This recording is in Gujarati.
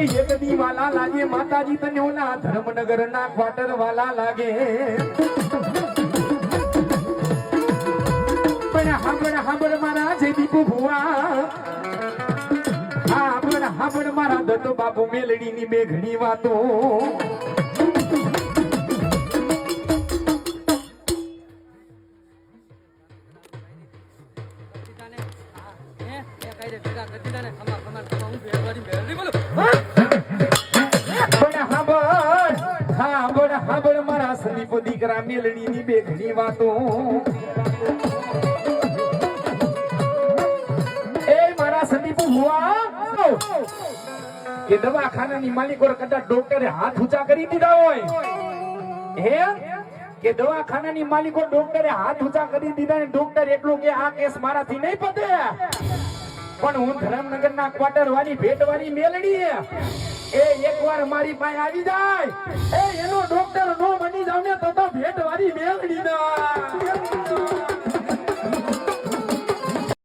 એક દી વાલા લાગે માતાજી તને ઓલા ધર્મનગર ના ક્વાર્ટર વાલા લાગે પણ હાંભળ મારા જે દીપુ ભુવા હાંભળ મારા દત્તો બાપુ મેલડી ની બે ઘણી વાતો હાંભળ મારા સંદીપ દીકરા મેલડી ની બે ઘણી વાતો એ મારા સંદીપ ભુવા કે દવાખાનાની માલિકો કદાચ ડોક્ટરે હાથ ઊંચા કરી દીધા હોય હે કે દવાખાનાની માલિકો ડોક્ટરે હાથ ઊંચા કરી દીધા ને ડોક્ટર એટલું કે આ કેસ મારાથી નહીં પતે પણ હું ધરમનગર ના ક્વાર્ટર વાળી ભેટ વાળી મેલડી એ એકવાર મારી પાસે આવી જાય એ એનો ડોક્ટર